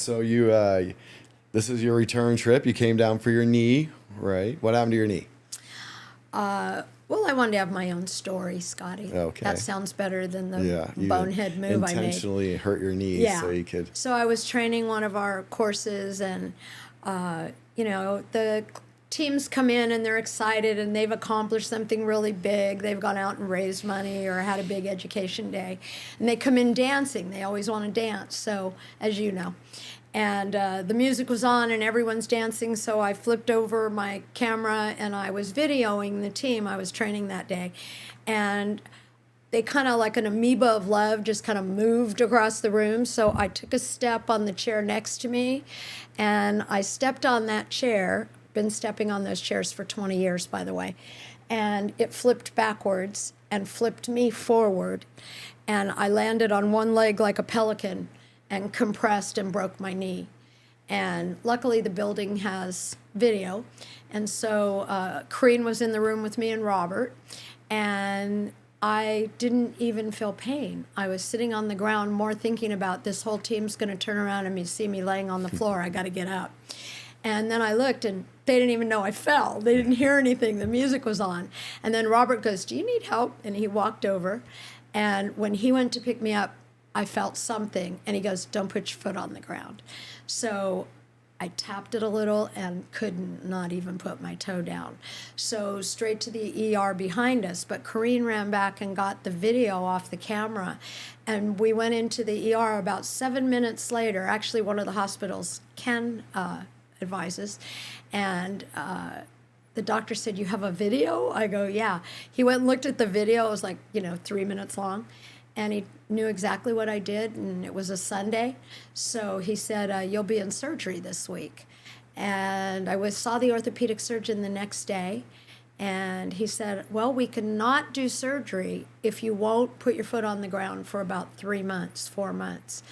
So this is your return trip. You came down for your knee, right? What happened to your knee? Well, I wanted to have my own story, Scotty. Okay. That sounds better than the You bonehead move I made. intentionally hurt your knee Yeah. so you could. So I was training one of our courses, and the teams come in and they're excited and they've accomplished something really big. They've gone out and raised money or had a big education day, and they come in dancing. They always want to dance. So, as you know. And the music was on and everyone's dancing, so I flipped over my camera and I was videoing the team I was training that day. And they kind of, like an amoeba of love, just kind of moved across the room. So I took a step on the chair next to me, and I stepped on that chair. Been stepping on those chairs for 20 years, by the way. And it flipped backwards and flipped me forward. And I landed on one leg like a pelican and compressed and broke my knee. And luckily the building has video. And so Kareen was in the room with me and Robert, and I didn't even feel pain. I was sitting on the ground more thinking about this whole team's gonna turn around and see me laying on the floor. I gotta get up. And then I looked and they didn't even know I fell. They didn't hear anything. The music was on. And then Robert goes, "Do you need help?" And he walked over. And when he went to pick me up, I felt something, and he goes, "Don't put your foot on the ground." So I tapped it a little and couldn't not even put my toe down. So straight to the ER behind us, but Kareen ran back and got the video off the camera, and we went into the ER about 7 minutes later. Actually, one of the hospitals, Ken advises, and the doctor said, "You have a video?" I go, "Yeah." He went and looked at the video. It was like, 3 minutes long. And he knew exactly what I did, and it was a Sunday. So he said, "You'll be in surgery this week." And I saw the orthopedic surgeon the next day, and he said, "Well, we cannot do surgery if you won't put your foot on the ground for about 3 months, 4 months.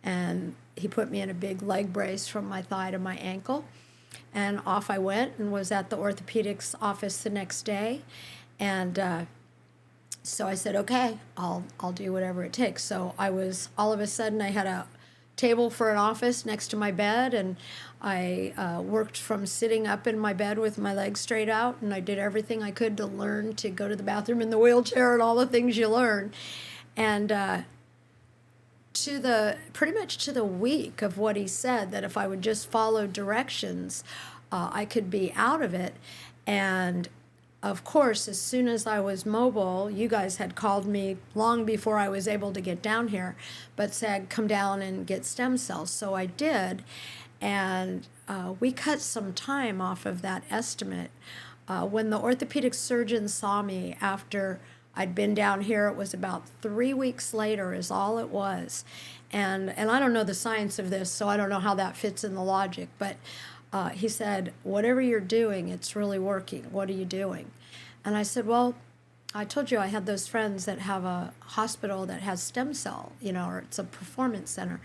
And he put me in a big leg brace from my thigh to my ankle. And off I went and was at the orthopedics office the next day. And so I said, "Okay, I'll do whatever it takes." So all of a sudden I had a table for an office next to my bed, and I worked from sitting up in my bed with my legs straight out, and I did everything I could to learn to go to the bathroom in the wheelchair and all the things you learn. And pretty much to the week of what he said, that if I would just follow directions, I could be out of it. And of course, as soon as I was mobile, you guys had called me long before I was able to get down here, but said, "Come down and get stem cells." So I did, and we cut some time off of that estimate. When the orthopedic surgeon saw me after I'd been down here, it was about 3 weeks later is all it was. And I don't know the science of this, so I don't know how that fits in the logic, but he said, "Whatever you're doing, it's really working. What are you doing?" And I said, "Well, I told you I had those friends that have a hospital that has stem cell, or it's a performance center."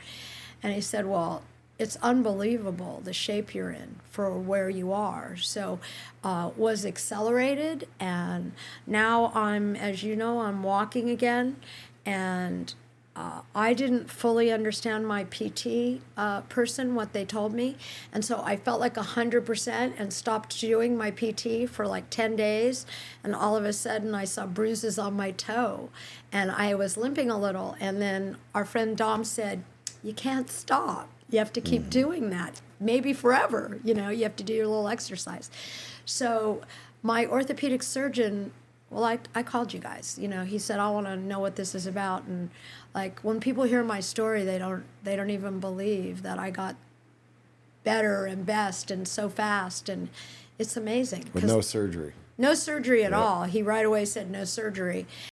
And he said, "Well, it's unbelievable the shape you're in for where you are." So was accelerated, and now as you know, I'm walking again, and I didn't fully understand my PT person, what they told me. And so I felt like 100% and stopped doing my PT for like 10 days. And all of a sudden I saw bruises on my toe and I was limping a little. And then our friend Dom said, "You can't stop. You have to keep doing that, maybe forever. You have to do your little exercise." So my orthopedic surgeon, well, I called you guys. He said, "I want to know what this is about." And like when people hear my story, they don't even believe that I got better and best and so fast, and it's amazing. With no surgery. No surgery at Yep. all. He right away said no surgery.